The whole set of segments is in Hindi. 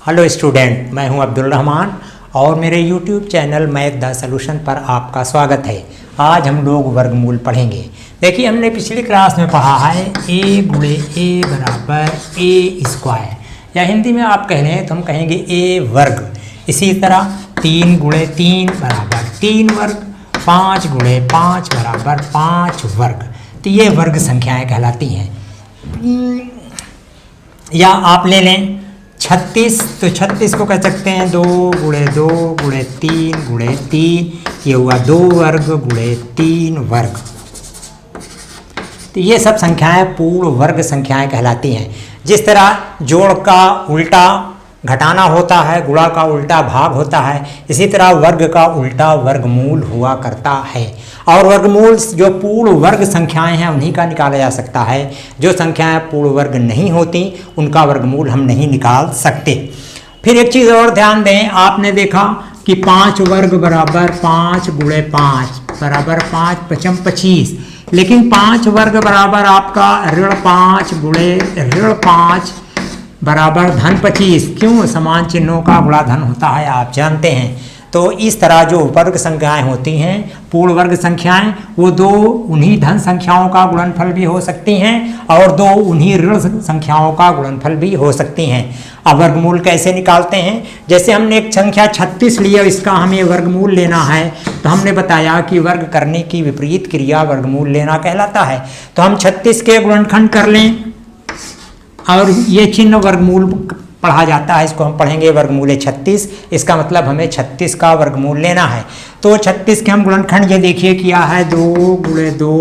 हेलो स्टूडेंट, मैं हूं अब्दुल रहमान और मेरे YouTube channel math the solution पर आपका स्वागत है। आज हम लोग वर्गमूल पढ़ेंगे। देखिए, हमने पिछली क्लास में पढ़ा है a गुणे a बराबर a स्क्वायर, या हिंदी में आप कह लें तो हम कहेंगे a वर्ग। इसी तरह 3 गुणे 3 बराबर 3 वर्ग, 5 गुणे 5 बराबर 5 वर्ग। तो ये वर्ग संख्याएं कहलाती हैं। या आप ले लें 36, तो 36 को कह सकते हैं 2 गुणे 2 गुणे 3 गुणे 3, ये हुआ 2 वर्ग गुणे 3 वर्ग। तो ये सब संख्याएं पूर्ण वर्ग संख्याएं कहलाती हैं। जिस तरह जोड़ का उल्टा घटाना होता है, गुणा का उल्टा भाग होता है, इसी तरह वर्ग का उल्टा वर्गमूल हुआ करता है। और वर्गमूल जो पूर्ण वर्ग संख्याएं हैं उन्हीं का निकाला जा सकता है। जो संख्याएं पूर्ण वर्ग नहीं होती उनका वर्गमूल हम नहीं निकाल सकते। फिर एक चीज़ और ध्यान दें, आपने देखा कि 5 वर्ग बराबर 5 गुणे 5 बराबर 5 पचम 25, लेकिन 5 वर्ग बराबर आपका ऋण 5 गुणे ऋण 5 बराबर धन 25। क्यों? समान चिन्हों का गुणा धन होता है, आप जानते हैं। तो इस तरह जो वर्ग संख्याएं होती हैं, पूर्ण वर्ग संख्याएं, वो 2 उन्हीं धन संख्याओं का गुणनफल भी हो सकती हैं और 2 उन्हीं ऋण संख्याओं का गुणनफल भी हो सकती हैं। अब वर्गमूल कैसे निकालते हैं? जैसे हमने एक संख्या 36 लिया, इसका हमें वर्गमूल लेना है, तो हमने बताया कि वर्ग करने की विपरीत क्रिया वर्गमूल लेना कहलाता है। तो हम 36 के गुणनखंड कर लें और ये चिन्ह वर्गमूल पढ़ा जाता है, इसको हम पढ़ेंगे वर्गमूल 36। इसका मतलब हमें 36 का वर्गमूल लेना है। तो 36 के हम गुणनखंड ये देखिए किया है 2 गुणे 2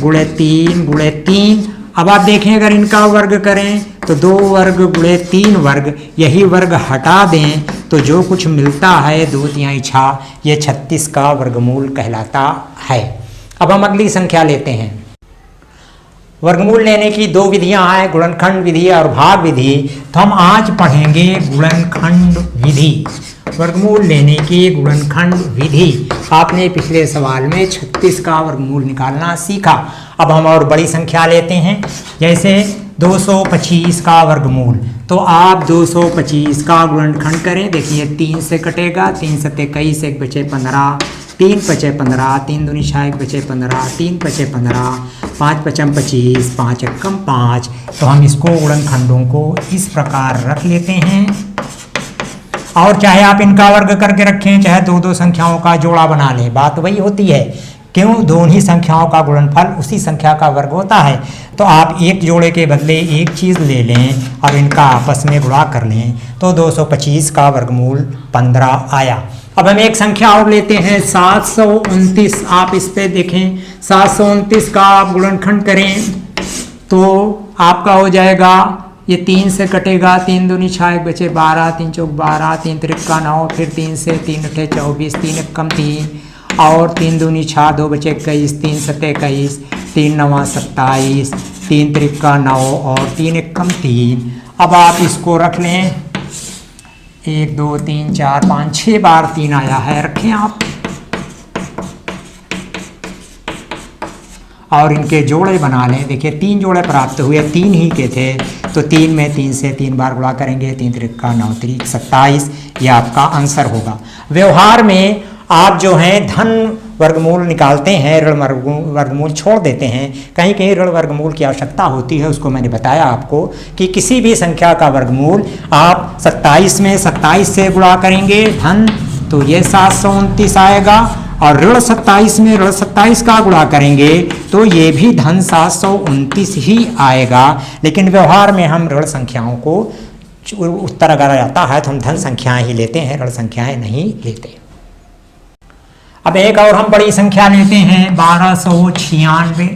गुणे 3 गुणे 3। अब आप देखें, अगर इनका वर्ग करें तो 2 वर्ग गुणे 3 वर्ग, यही वर्ग हटा दें तो जो कुछ मिलता है 2/3, ये 36 का वर्गमूल कहलाता है। अब हम अगली संख्या लेते हैं। वर्गमूल लेने की 2 विधियां हैं, गुणनखंड विधि और भाग विधि। तो हम आज पढ़ेंगे गुणनखंड विधि। वर्गमूल लेने की गुणनखंड विधि। आपने पिछले सवाल में 36 का वर्गमूल निकालना सीखा। अब हम और बड़ी संख्या लेते हैं, जैसे 225 का वर्गमूल। तो आप 225 का गुणनखंड करें। देखिए 3 से कटेगा, 3 सत्ते 21, 1 बचे 15, 3 पचे 15, 3 दूनी 6, 1 बचे 15, 3 पचे 15, 5 पचम 25, 5 एकम 5। तो हम इसको गुणनखंडों को इस प्रकार रख लेते हैं। और चाहे आप इनका वर्ग करके रखें, चाहे 2 संख्याओं का जोड़ा बना लें, बात वही होती है। क्यों? दोनों संख्याओं का गुणनफल उसी संख्या का वर्ग होता है। तो आप एक जोड़े के बदले एक चीज़ ले लें और इनका आपस में गुणा कर लें, तो 225 का वर्गमूल 15 आया। अब हम एक संख्या और लेते हैं 729। आप इस पे देखें, 729 का आप गुणनखंड करें तो आपका हो जाएगा, ये 3 से कटेगा, 3 दूनी 6, 1 बचे 12, 3 चौक 12, 3 त्रिका 9, फिर 3 से 3 अठे 24, 3 एकम 3 और 3 दूनी 6, 2 बचे 21, 3 सत्ते 21, 3 नवा 27, 3 त्रिका 9 और 3 एकम 3। अब आप इसको रख लें, 1 2 3 4 5 6 बार 3 आया है, रखें आप। और इनके जोड़े बना लें। देखिए 3 जोड़े प्राप्त हुए, 3 ही के थे, तो 3 में 3 से 3 बार गुणा करेंगे, 3 त्रिका 9 त्रिक 27, ये आपका आंसर होगा। व्यवहार में आप जो हैं धन वर्गमूल निकालते हैं, ऋण वर्गमूल छोड़ देते हैं। कहीं कहीं ऋण वर्गमूल की आवश्यकता होती है, उसको मैंने बताया आपको कि किसी भी संख्या का वर्गमूल आप 27 में 27 से गुणा करेंगे धन, तो ये 729 आएगा। और ऋण 27 में ऋण 27 का गुणा करेंगे तो ये भी धन 729 ही आएगा। लेकिन व्यवहार में हम ऋण संख्याओं को, उत्तर अगर आता है तो हम धन संख्याएं ही लेते हैं, ऋण संख्याएं नहीं लेते। अब एक और हम बड़ी संख्या लेते हैं 1296।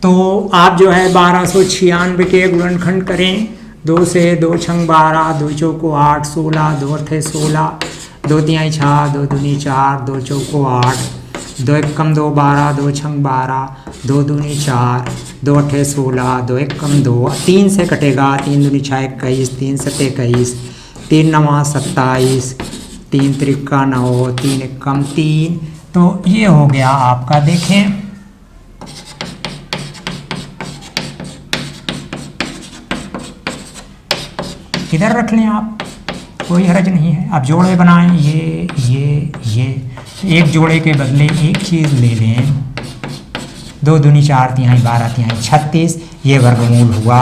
तो आप जो है 1296 के गुणनखंड करें। 2 से 2 छंग 12, 2 चौको 8, 16, 2 अठे 16, 2 तिहाई 6, 2 दूनी 4, 2 चौको 8, 2 एकम 2 12, 2 छंग 12, 2 दूनी 4, 2 अठे 16, 2 एकम 2, 3 से कटेगा, 3 दूनी 6 21, 3 सत्ते 21, 3 नवा 27, 3 त्रिका 9, 3 एकम 3। तो ये हो गया आपका। देखें इधर रख लें आप, कोई हर्ज नहीं है। अब जोड़े बनाएं, ये एक जोड़े के बदले एक चीज़ ले लें, 2 दूनी 4 तिहाई 12 तिहाई 36, ये वर्गमूल हुआ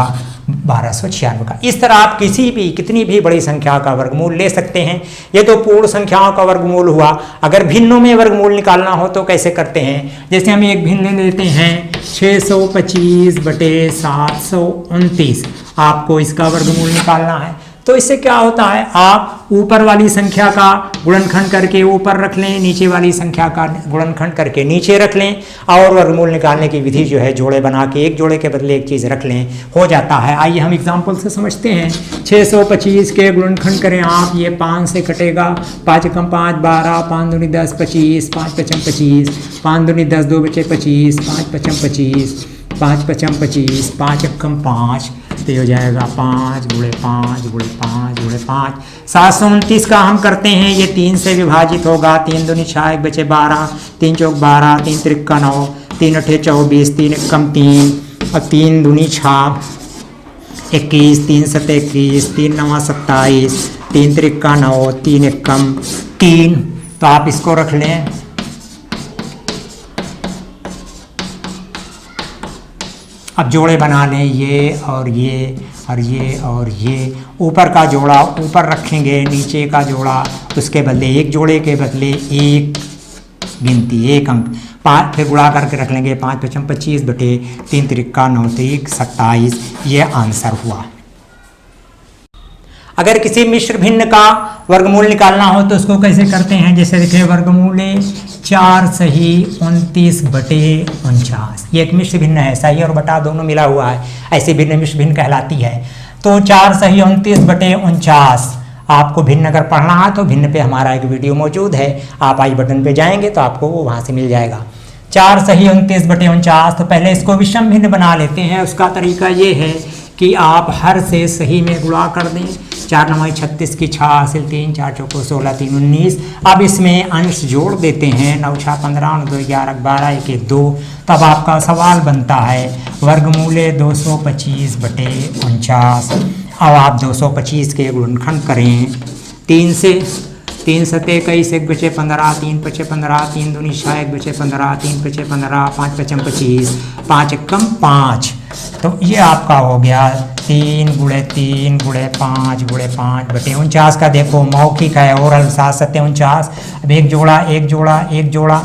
1296 का। इस तरह आप कितनी भी बड़ी संख्या का वर्गमूल ले सकते हैं। ये तो पूर्ण संख्याओं का वर्गमूल हुआ। अगर भिन्नों में वर्गमूल निकालना हो तो कैसे करते हैं? जैसे हम एक भिन्न ले लेते हैं 625 बटे 729, आपको इसका वर्गमूल निकालना है। तो इससे क्या होता है, आप ऊपर वाली संख्या का गुणनखंड करके ऊपर रख लें, नीचे वाली संख्या का गुणनखंड करके नीचे रख लें, और वर्गमूल निकालने की विधि जो है जोड़े बना के एक जोड़े के बदले एक चीज़ रख लें, हो जाता है। आइए हम एग्जाम्पल से समझते हैं। 625 के गुणनखंड करें आप, ये 5 से कटेगा, 5 कम 5 12, 5 दूनी 10 25, 5 पचम 25, 5 दूनी 10 2 बचे 25, 5 पचम 25, 5 पचम 25, 5 कम 5, तो हो जाएगा 5 गुणे 5 गुणे 5 गुणे 5। 729 का हम करते हैं, ये 3 से विभाजित होगा, 3 दूनी 6 1 बचे 12, 3 चौक 12, 3 त्रिक्का 9, 3 अठे 24, 3 एकम 3 और 3 दूनी 6 21, 3 सते 21, 3 नवा 27, 3 त्रिक्का 9, 3 एकम 3। तो आप इसको रख लें। अब जोड़े बना लें, ये और ये और ये और ये। ऊपर का जोड़ा ऊपर रखेंगे, नीचे का जोड़ा उसके बदले एक जोड़े के बदले एक गिनती, एक अंक 5, फिर गुणा करके रख लेंगे। 5 पचम 25 बटे 3 त्रिक्का 9 3 27, ये आंसर हुआ। अगर किसी मिश्र भिन्न का वर्गमूल निकालना हो तो उसको कैसे करते हैं? जैसे देखिए, वर्गमूल 4 सही 29 बटे 49, ये एक मिश्र भिन्न है, सही और बटा दोनों मिला हुआ है, ऐसी भिन्न मिश्र भिन्न कहलाती है। तो 4 सही 29 बटे 49, आपको भिन्न अगर पढ़ना है तो भिन्न पे हमारा एक वीडियो मौजूद है, आप आई बटन पे जाएंगे तो आपको वो वहाँ से मिल जाएगा। 4 सही 29 बटे 49। तो पहले इसको विषम भिन्न बना लेते हैं। उसका तरीका ये है कि आप हर से सही में गुणा कर दें। 4 9 36 की 6 हासिल 3, 4 चौको 16 3 19। अब इसमें अंश जोड़ देते हैं, 9 6 15 9 2 11 12 1 1 2। तब आपका सवाल बनता है वर्गमूल 225 बटे 49। अब आप 225 के गुणनखंड करें 3 से, 3 सते 21 1 बचे 15, 3 पचे 15, 3 दूनी 6 1 बचे 15, 3 पचे 15, 5 पचम 25, 5 एकम 5। तो ये आपका हो गया 3 गुणे 3 गुणे 5 गुणे 5 बटे 49 का। देखो मौखिक है, ओरल 7 सत्ते 49। अब एक जोड़ा एक जोड़ा एक जोड़ा,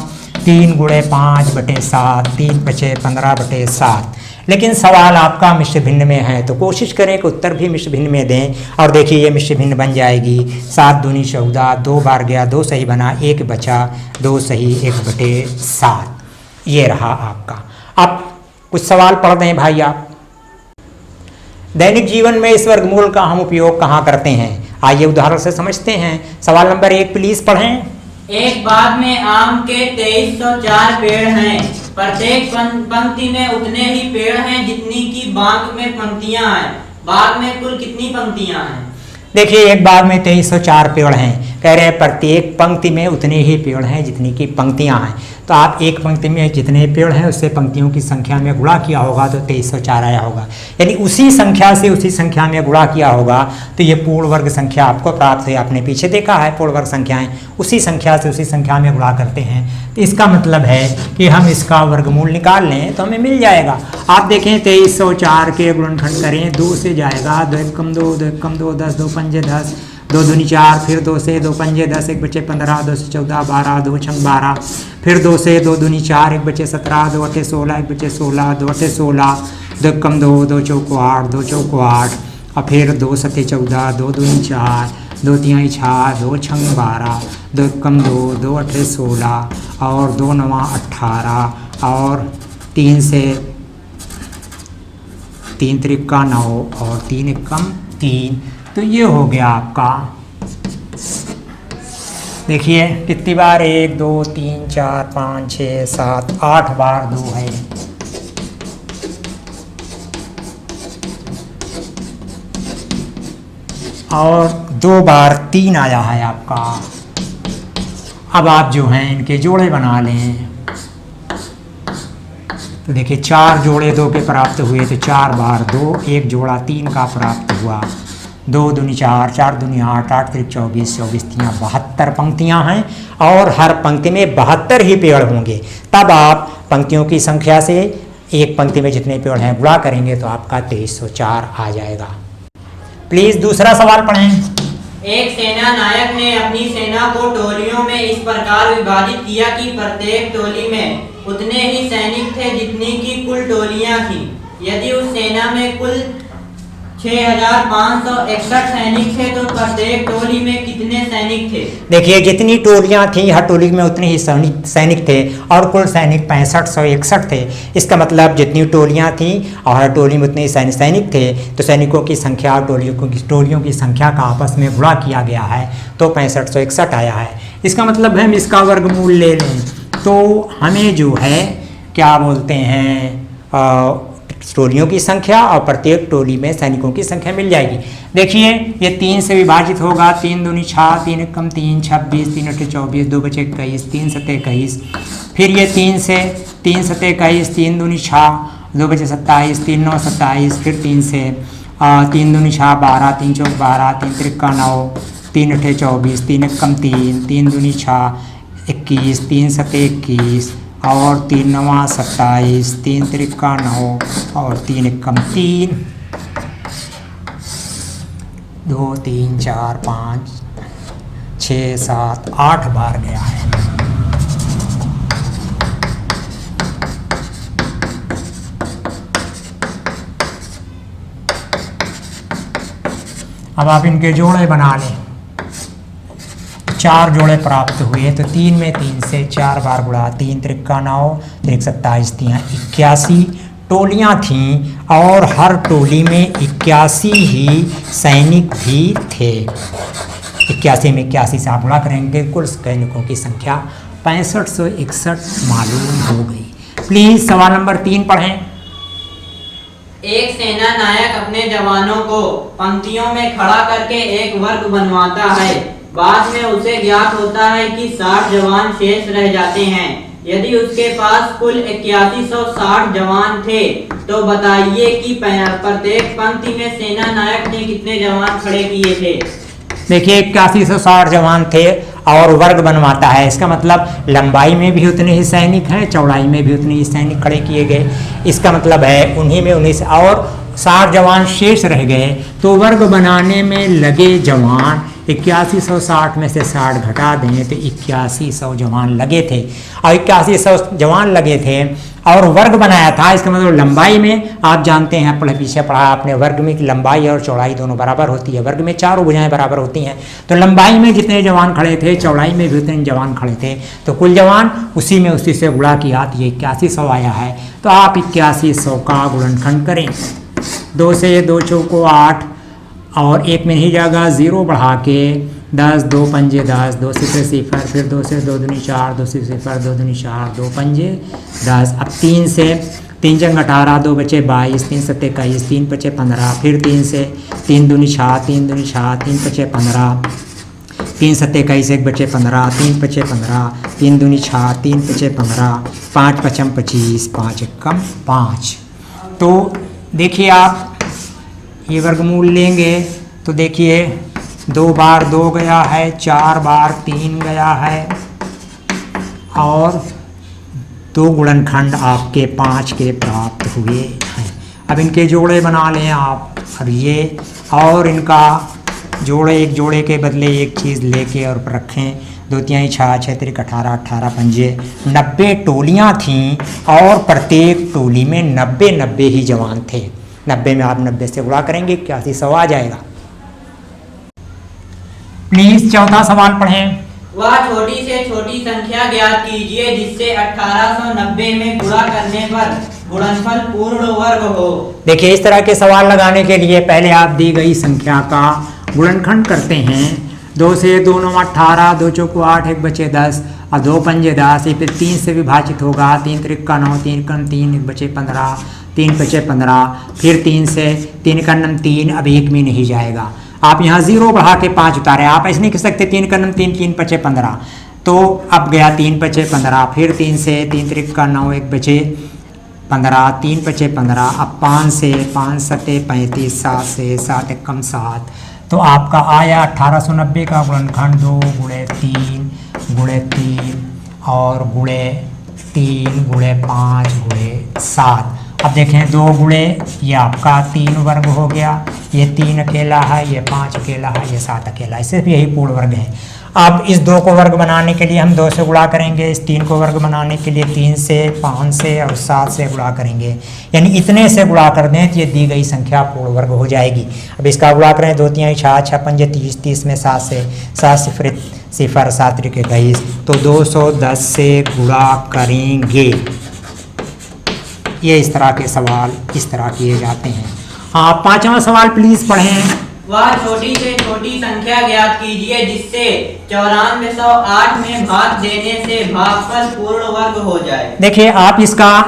3 गुणे 5 बटे 7, 3 बचे 15 बटे 7। लेकिन सवाल आपका मिश्र भिन्न में है तो कोशिश करें कि उत्तर भी मिश्र भिन्न में दें। और देखिए ये मिश्र भिन्न बन जाएगी, 7 दूनी 14, 2 बार गया 2 सही बना, 1 बचा, 2 सही 1 बटे 7। ये रहा आपका। अब कुछ सवाल पढ़ दें भाई आप। दैनिक जीवन में इस वर्गमूल का हम उपयोग कहाँ करते हैं? आइए उदाहरण से समझते हैं। सवाल नंबर 1 प्लीज पढ़ें। एक बाग में आम के 2304 पेड़ हैं। प्रत्येक पंक्ति में उतने ही पेड़ हैं जितनी की बाग में पंक्तियां हैं। बाग में कुल कितनी पंक्तियां हैं? देखिए एक बाग में 2304 पेड़ हैं, कह रहे हैं प्रत्येक पंक्ति में उतने ही पेड़ हैं जितनी की पंक्तियां हैं। तो आप एक पंक्ति में जितने पेड़ हैं उससे पंक्तियों की संख्या में गुणा किया होगा तो 2304 आया होगा, यानी उसी संख्या से उसी संख्या में गुणा किया होगा तो ये पूर्ण वर्ग संख्या आपको प्राप्त हुई। आपने पीछे देखा है पूर्ण वर्ग संख्याएं उसी संख्या से उसी संख्या में गुणा करते हैं। तो इसका मतलब है कि हम इसका वर्गमूल निकाल लें तो हमें मिल जाएगा। आप देखें 2304 के गुणनखंड करें, 2 से जाएगा, 2 एकम 2, 2 एकम 2, 10 2 पंजे 10, 2 दूनी 4, फिर 2 से 2 पंजे 10, 1 बचे 15, 2 से 14 12, 2 छंग 12, फिर 2 से 2 दूनी 4, 1 बचे 17, 2 अठे 16, 1 बचे 16, 2 अठे 16, 2 एकम 2, 2 चौको 8, 2 चौको 8, और फिर 2 सते 14, 2 दूनी 4, 2 तिहाई 6, 2 छंग 12, 2 एकम 2, 2 अठे 16 और 2 नवा 18 और 3 से 3 त्रिक्का 9 और 3 एकम 3। तो ये हो गया आपका। देखिए कितनी बार 1 2 3 4 5 6 7 8 बार 2 है। और 2 बार 3 आया है आपका। अब आप जो हैं इनके जोड़े बना लें। तो देखिए 4 जोड़े 2 के प्राप्त हुए तो 4 बार 2, 1 जोड़ा 3 का प्राप्त हुआ। 2 दूनी 4, 4 दूनी 8, 8 त्रिक 24, 24 तियाँ 72 पंक्तियाँ हैं और हर पंक्ति में 72 ही पेड़ होंगे। तब आप पंक्तियों की संख्या से एक पंक्ति में जितने पेड़ हैं गुणा करेंगे तो आपका 2304 आ जाएगा। प्लीज़ दूसरा सवाल पढ़ें। एक सेना नायक ने अपनी सेना को टोलियों में इस प्रकार विभाजित किया कि प्रत्येक टोली में उतने ही सैनिक थे जितनी की कुल टोलियां थी। यदि उस सेना में कुल 6561 सैनिक थे तो प्रत्येक टोली में कितने सैनिक थे? देखिए, जितनी टोलियां थी हर टोली में उतने ही सैनिक थे और कुल सैनिक 6561 थे। इसका मतलब जितनी टोलियां थी और हर टोली में उतने ही सैनिक थे तो सैनिकों की संख्या और टोलियों की संख्या का आपस में गुणा किया गया है तो 6561 आया है। इसका मतलब हम इसका वर्गमूल ले लें तो हमें जो है क्या बोलते हैं टोलियों की संख्या और प्रत्येक टोली में सैनिकों की संख्या मिल जाएगी। देखिए, ये 3 से विभाजित होगा। 3 दूनी 6, 3 एकम 3, 26, 3 अठे 24, 2 बचे 21, 3 सते 21। फिर ये 3 से 3 सते 21, 3 दूनी 6, 2 बचे 27, 3 9 27। फिर 3 से 3 दूनी 6 12, 3 चौक 12, 3 त्रिक्का 9, 3 अठे 24, 3 एकम 3, 3 दूनी 6 21, 3 सते 21 और 3 नवा 27, 3 त्रिक्का 9 और 3 एकम 3। 2 3 4 5 6 7 8 बार गया है। अब आप इनके जोड़े बना लें। 4 जोड़े प्राप्त हुए तो 3 में 3 से 4 बार गुणा, 3 त्रिक्का 9, 3 27 तियाँ 81 टोलियाँ थीं और हर टोली में 81 ही सैनिक भी थे। 81 में 81 से आप गुणा करेंगे, कुल सैनिकों की संख्या 6561 मालूम हो गई। प्लीज़ सवाल नंबर 3 पढ़ें। एक सेना नायक अपने जवानों को पंक्तियों में खड़ा करके एक वर्ग बनवाता है। बाद में उसे ज्ञात होता है कि 60 जवान शेष रह जाते हैं। यदि उसके पास कुल 8160 जवान थे तो बताइए कि प्रत्येक पंक्ति में सेना नायक ने कितने जवान खड़े किए थे। देखिए, 8160 जवान थे और वर्ग बनवाता है। इसका मतलब लंबाई में भी उतने ही सैनिक हैं, चौड़ाई में भी उतने ही सैनिक खड़े किए गए। इसका मतलब है उन्हीं में 19 और 60 जवान शेष रह गए तो वर्ग बनाने में लगे जवान 8160 में से 60 घटा दें तो 8100 जवान लगे थे और 8100 जवान लगे थे और वर्ग बनाया था। इसका मतलब लंबाई में आप जानते हैं, पीछे पढ़ा आपने, वर्ग में लंबाई और चौड़ाई दोनों बराबर होती है। वर्ग में चारों भुजाएं बराबर होती हैं तो लंबाई में जितने जवान खड़े थे चौड़ाई में भी उतने जवान खड़े थे तो कुल जवान उसी से गुणा किया तो ये 8100 आया है। तो आप 8100 का गुणनखंड करें। 2 से 2 चौको 8 और 1 में नहीं जाएगा, 0 बढ़ा के 10, 2 पंजे 10, 2 से 0, फिर 2 से 2 दूनी 4, 2 से 0, 2 दूनी 4, 2 पंजे 10। अब 3 से 3 जंग 18, 2 बचे 22, 3 सत्ते 21, 3 पचे 15। फिर 3 से 3 दूनी 6, 3 दूनी 6, 3 पचे 15, 3 सत्ते 21, 1 बचे 15, 3 पचे 15, 3 दूनी 6, 3 पचे 15, 5 पचम 25, 5 एकम 5। तो देखिए, आप ये वर्गमूल लेंगे तो देखिए 2 बार 2 गया है, 4 बार 3 गया है और 2 गुणनखंड आपके 5 के प्राप्त हुए हैं। अब इनके जोड़े बना लें आप। अब ये और इनका जोड़े, एक जोड़े के बदले एक चीज़ लेके और रखें। 2 तिहाई 6, 6 त्रिक 18, 18 पंजे 90 टोलियाँ थीं और प्रत्येक टोली में 90 ही जवान थे। 90 में आप 90 से गुणा करेंगे 8100 आ जाएगा। प्लीज चौथा सवाल पढ़ें। वह छोटी से छोटी संख्या ज्ञात कीजिए जिससे 1890 में गुणा करने पर गुणनफल पूर्ण वर्ग हो। देखिए, इस तरह के सवाल लगाने के लिए पहले आप दी गई संख्या का गुणनखंड करते हैं। 2 से 2 9 18, 2 चौको 8, 1 बचे 10 और 2 पंजे 10। फिर 3 से विभाजित होगा, 3 त्रिक्का 9, 3 कम 3, 1 बचे 15, 3 बचे 15। फिर 3 से 3 का नम 3, अब 1 में नहीं जाएगा। आप यहाँ 0 बढ़ा के 5 उतारे। आप ऐसे नहीं कह सकते 3 का नम 3, 3 बचे 15। तो अब गया 3 बचे 15। फिर 3 से 3 त्रिक्का 9, 1 बचे 15, 3 बचे 15। अब 5 से 5 सते 35, 7 से 7 एकम 7। तो आपका आया 1890 का गुणनखंड 2 × 3 × 3 और गुणे 3 × 5 × 7। अब देखें 2 गुणे ये आपका 3 वर्ग हो गया, ये 3 अकेला है, ये 5 अकेला है, ये 7 अकेला है, सिर्फ यही पूर्ण वर्ग है। अब इस 2 को वर्ग बनाने के लिए हम 2 से गुणा करेंगे, इस 3 को वर्ग बनाने के लिए 3 से, 5 से और 7 से गुणा करेंगे, यानी इतने से गुणा कर दें तो ये दी गई संख्या पूर्ण वर्ग हो जाएगी। अब इसका गुणा करें 2 3 6 6 5 30, 30 में 7 से, 7 सिफर 7 3 21, तो 210 से गुणा करेंगे। ये इस तरह के सवाल इस तरह किए जाते हैं। हाँ, 5वां सवाल प्लीज पढ़ें। वह छोटी से छोटी संख्या ज्ञात कीजिए जिससे 9408 में भाग देने से भागफल पूर्ण वर्ग हो जाए। देखिए आप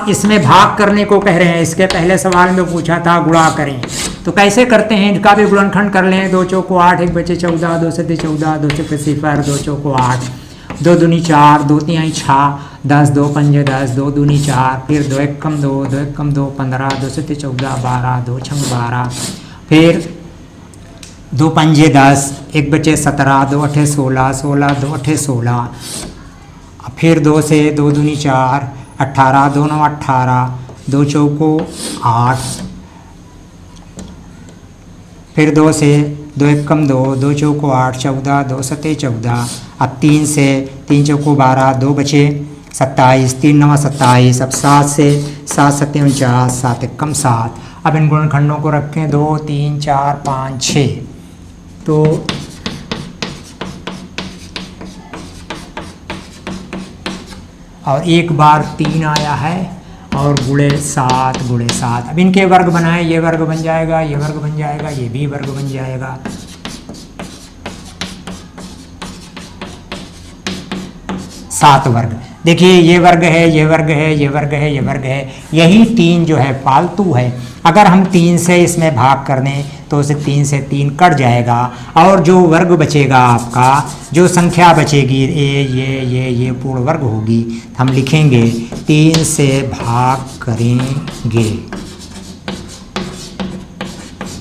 इसमें भाग करने को कह रहे हैं, इसके पहले सवाल में पूछा था गुणा करें, तो कैसे करते हैं इनका भी गुणनखंड कर लें। 2 चौको 8, 1 बचे 14, 2 से 14, 2 से 0, 2 चौको 8, 2 दूनी 4, 2 तिहाई 6, 10, 2 पंजे 10, 2 दूनी 4, फिर 2 1 कम 2, 2 1 कम 2 15, 2 से 14 12, 2 6 12, फिर 2 पंजे 10, 1 बचे 17, 2 अठे 16, 16 2 अठे 16, फिर 2 से 2 दूनी 4, 18, 2 9 18, 2 चौको 8, फिर 2 से 2 1 कम 2, 2 चौको 8, 14, 2 सते 14, अब 3 से 3 चौको 12, 2 बचे 27, 3 9 27, अब 7 से 7 सते 49, 7 1 कम 7। अब इन गुणनखंडों को रखें 2 3 4 5 6, तो और एक बार 3 आया है और गुणे 7 × 7। अब इनके वर्ग बनाएं, ये वर्ग बन जाएगा, ये वर्ग बन जाएगा, ये भी वर्ग बन जाएगा। 7 वर्ग। देखिए ये वर्ग है, ये वर्ग है, ये वर्ग है, ये वर्ग है, यही 3 जो है पालतू है। अगर हम 3 से इसमें भाग कर दें तो उसे 3 से 3 कट जाएगा और जो वर्ग बचेगा आपका, जो संख्या बचेगी ये पूर्ण वर्ग होगी। हम लिखेंगे 3 से भाग करेंगे।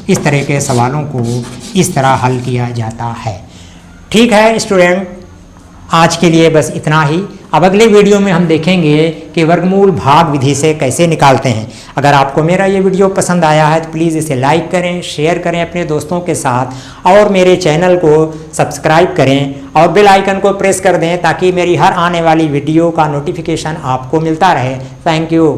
इस तरह के सवालों को इस तरह हल किया जाता है। ठीक है स्टूडेंट, आज के लिए बस इतना ही। अब अगले वीडियो में हम देखेंगे कि वर्गमूल भाग विधि से कैसे निकालते हैं। अगर आपको मेरा ये वीडियो पसंद आया है तो प्लीज़ इसे लाइक करें, शेयर करें अपने दोस्तों के साथ और मेरे चैनल को सब्सक्राइब करें और बेल आइकन को प्रेस कर दें ताकि मेरी हर आने वाली वीडियो का नोटिफिकेशन आपको मिलता रहे। Thank you.